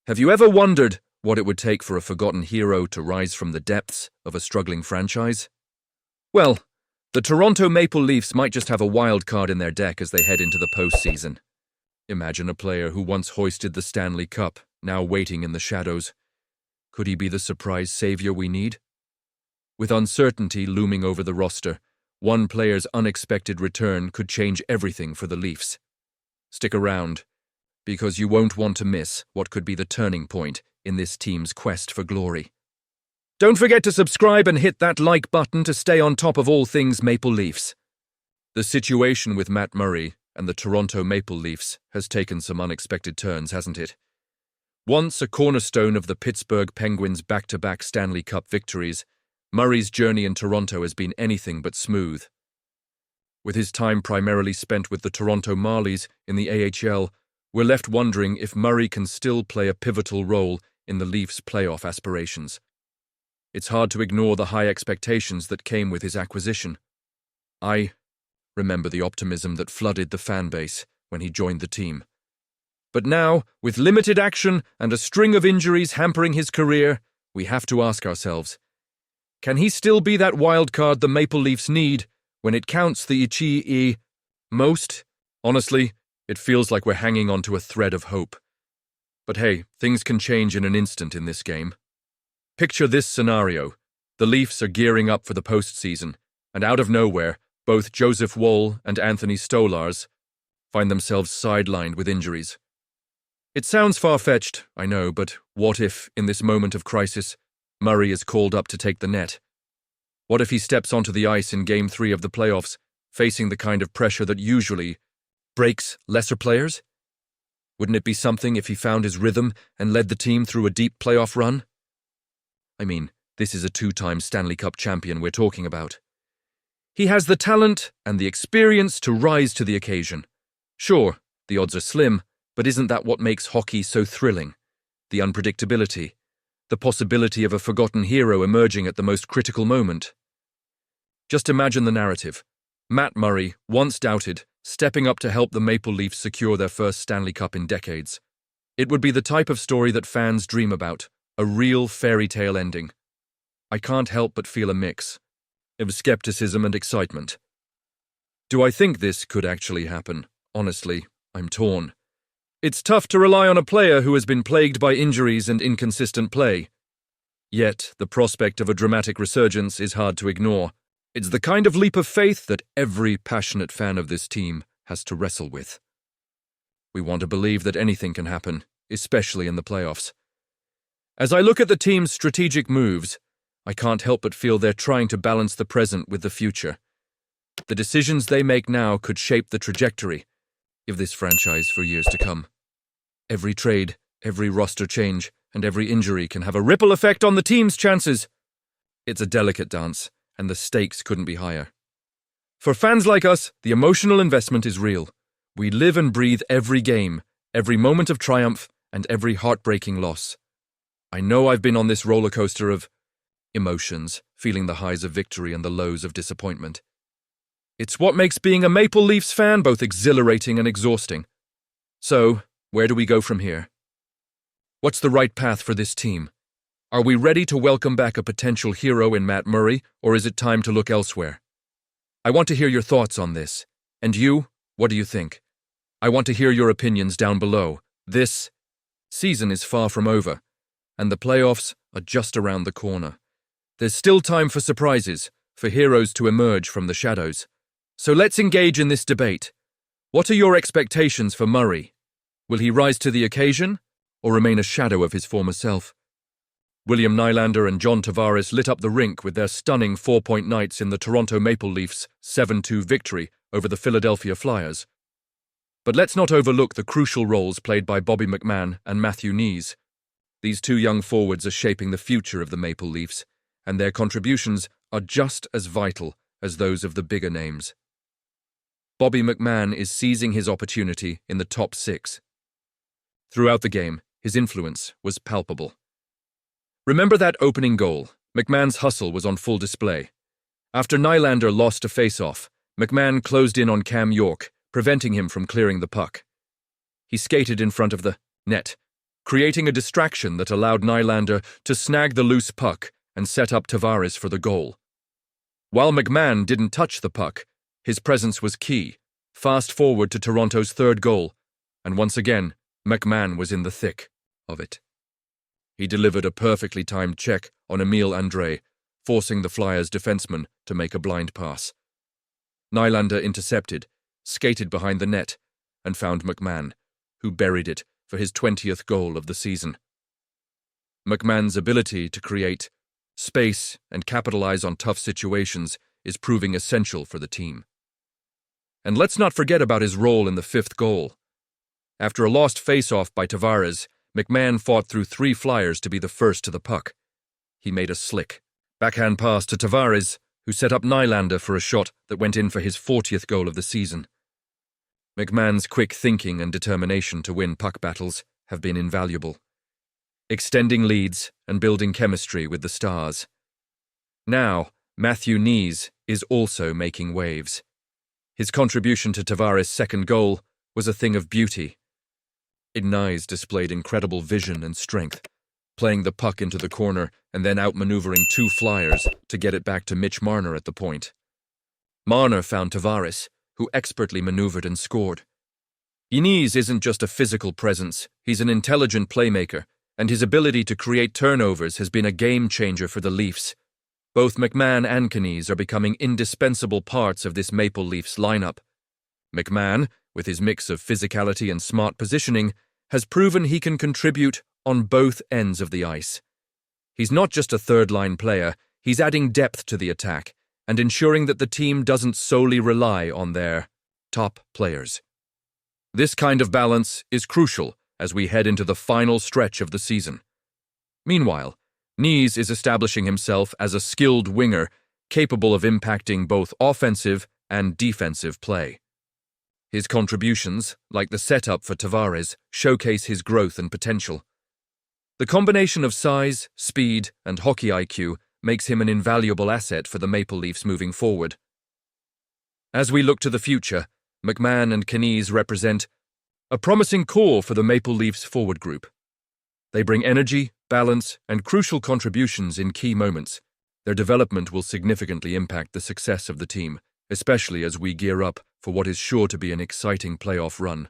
Have you ever wondered what it would take for a forgotten hero to rise from the depths of a struggling franchise? Well, the Toronto Maple Leafs might just have a wild card in their deck as they head into the postseason. Imagine a player who once hoisted the Stanley Cup, now waiting in the shadows. Could he be the surprise savior we need? With uncertainty looming over the roster, one player's unexpected return could change everything for the Leafs. Stick around, because you won't want to miss what could be the turning point in this team's quest for glory. Don't forget to subscribe and hit that like button to stay on top of all things Maple Leafs. The situation with Matt Murray and the Toronto Maple Leafs has taken some unexpected turns, hasn't it? Once a cornerstone of the Pittsburgh Penguins' back-to-back Stanley Cup victories, Murray's journey in Toronto has been anything but smooth. With his time primarily spent with the Toronto Marlies in the AHL, we're left wondering if Murray can still play a pivotal role in the Leafs' playoff aspirations. It's hard to ignore the high expectations that came with his acquisition. I remember the optimism that flooded the fan base when he joined the team. But now, with limited action and a string of injuries hampering his career, we have to ask ourselves, can he still be that wild card the Maple Leafs need when it counts the most? Honestly, it feels like we're hanging onto a thread of hope. But hey, things can change in an instant in this game. Picture this scenario. The Leafs are gearing up for the postseason, and out of nowhere, both Joseph Woll and Anthony Stolarz find themselves sidelined with injuries. It sounds far-fetched, I know, but what if, in this moment of crisis, Murray is called up to take the net? What if he steps onto the ice in Game 3 of the playoffs, facing the kind of pressure that usually breaks lesser players? Wouldn't it be something if he found his rhythm and led the team through a deep playoff run? I mean, this is a two-time Stanley Cup champion we're talking about. He has the talent and the experience to rise to the occasion. Sure, the odds are slim, but isn't that what makes hockey so thrilling? The unpredictability, the possibility of a forgotten hero emerging at the most critical moment. Just imagine the narrative. Matt Murray, once doubted, stepping up to help the Maple Leafs secure their first Stanley Cup in decades. It would be the type of story that fans dream about, a real fairy tale ending. I can't help but feel a mix of skepticism and excitement. Do I think this could actually happen? Honestly, I'm torn. It's tough to rely on a player who has been plagued by injuries and inconsistent play. Yet, the prospect of a dramatic resurgence is hard to ignore. It's the kind of leap of faith that every passionate fan of this team has to wrestle with. We want to believe that anything can happen, especially in the playoffs. As I look at the team's strategic moves, I can't help but feel they're trying to balance the present with the future. The decisions they make now could shape the trajectory of this franchise for years to come. Every trade, every roster change, and every injury can have a ripple effect on the team's chances. It's a delicate dance, and the stakes couldn't be higher. For fans like us, the emotional investment is real. We live and breathe every game, every moment of triumph, and every heartbreaking loss. I know I've been on this roller coaster of emotions, feeling the highs of victory and the lows of disappointment. It's what makes being a Maple Leafs fan both exhilarating and exhausting. So, where do we go from here? What's the right path for this team? Are we ready to welcome back a potential hero in Matt Murray, or is it time to look elsewhere? I want to hear your thoughts on this. And you, what do you think? I want to hear your opinions down below. This season is far from over, and the playoffs are just around the corner. There's still time for surprises, for heroes to emerge from the shadows. So let's engage in this debate. What are your expectations for Murray? Will he rise to the occasion, or remain a shadow of his former self? William Nylander and John Tavares lit up the rink with their stunning 4-point nights in the Toronto Maple Leafs' 7-2 victory over the Philadelphia Flyers. But let's not overlook the crucial roles played by Bobby McMann and Matthew Knies. These two young forwards are shaping the future of the Maple Leafs, and their contributions are just as vital as those of the bigger names. Bobby McMann is seizing his opportunity in the top six. Throughout the game, his influence was palpable. Remember that opening goal? McMann's hustle was on full display. After Nylander lost a face-off, McMann closed in on Cam York, preventing him from clearing the puck. He skated in front of the net, creating a distraction that allowed Nylander to snag the loose puck and set up Tavares for the goal. While McMann didn't touch the puck, his presence was key. Fast forward to Toronto's third goal, and once again, McMann was in the thick of it. He delivered a perfectly timed check on Emile Andre, forcing the Flyers' defenseman to make a blind pass. Nylander intercepted, skated behind the net, and found McMann, who buried it for his 20th goal of the season. McMann's ability to create space and capitalize on tough situations is proving essential for the team. And let's not forget about his role in the fifth goal. After a lost face-off by Tavares, McMann fought through 3 Flyers to be the first to the puck. He made a slick backhand pass to Tavares, who set up Nylander for a shot that went in for his 40th goal of the season. McMann's quick thinking and determination to win puck battles have been invaluable, extending leads and building chemistry with the Stars. Now, McMann and Knies is also making waves. His contribution to Tavares' second goal was a thing of beauty. Knies displayed incredible vision and strength, playing the puck into the corner and then outmaneuvering 2 Flyers to get it back to Mitch Marner at the point. Marner found Tavares, who expertly maneuvered and scored. Knies isn't just a physical presence, he's an intelligent playmaker, and his ability to create turnovers has been a game-changer for the Leafs. Both McMann and Knies are becoming indispensable parts of this Maple Leafs lineup. McMann, with his mix of physicality and smart positioning, has proven he can contribute on both ends of the ice. He's not just a third-line player, he's adding depth to the attack and ensuring that the team doesn't solely rely on their top players. This kind of balance is crucial as we head into the final stretch of the season. Meanwhile, Knies is establishing himself as a skilled winger capable of impacting both offensive and defensive play. His contributions, like the setup for Tavares, showcase his growth and potential. The combination of size, speed, and hockey IQ makes him an invaluable asset for the Maple Leafs moving forward. As we look to the future, McMann and Knies represent a promising core for the Maple Leafs forward group. They bring energy, balance, and crucial contributions in key moments. Their development will significantly impact the success of the team, especially as we gear up for what is sure to be an exciting playoff run.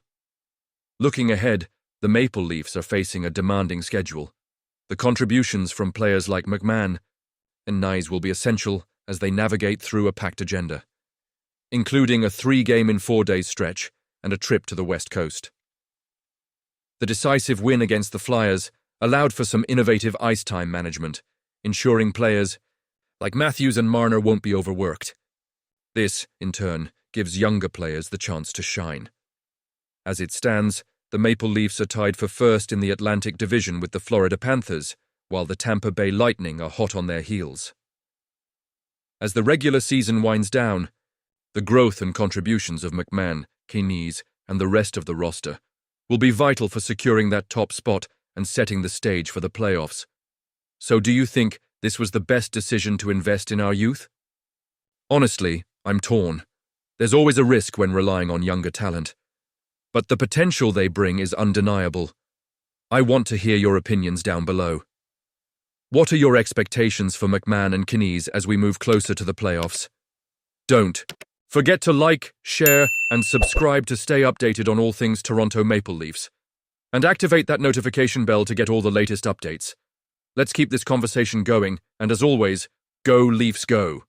Looking ahead, the Maple Leafs are facing a demanding schedule. The contributions from players like McMann and Knies will be essential as they navigate through a packed agenda, including a 3-game in 4 days stretch and a trip to the West Coast. The decisive win against the Flyers allowed for some innovative ice time management, ensuring players like Matthews and Marner won't be overworked. This, in turn, gives younger players the chance to shine. As it stands, the Maple Leafs are tied for first in the Atlantic Division with the Florida Panthers, while the Tampa Bay Lightning are hot on their heels. As the regular season winds down, the growth and contributions of McMann, Knies, and the rest of the roster will be vital for securing that top spot and setting the stage for the playoffs. So do you think this was the best decision to invest in our youth? Honestly, I'm torn. There's always a risk when relying on younger talent, but the potential they bring is undeniable. I want to hear your opinions down below. What are your expectations for McMann and Knies as we move closer to the playoffs? Don't forget to like, share, and subscribe to stay updated on all things Toronto Maple Leafs. And activate that notification bell to get all the latest updates. Let's keep this conversation going, and as always, go Leafs go!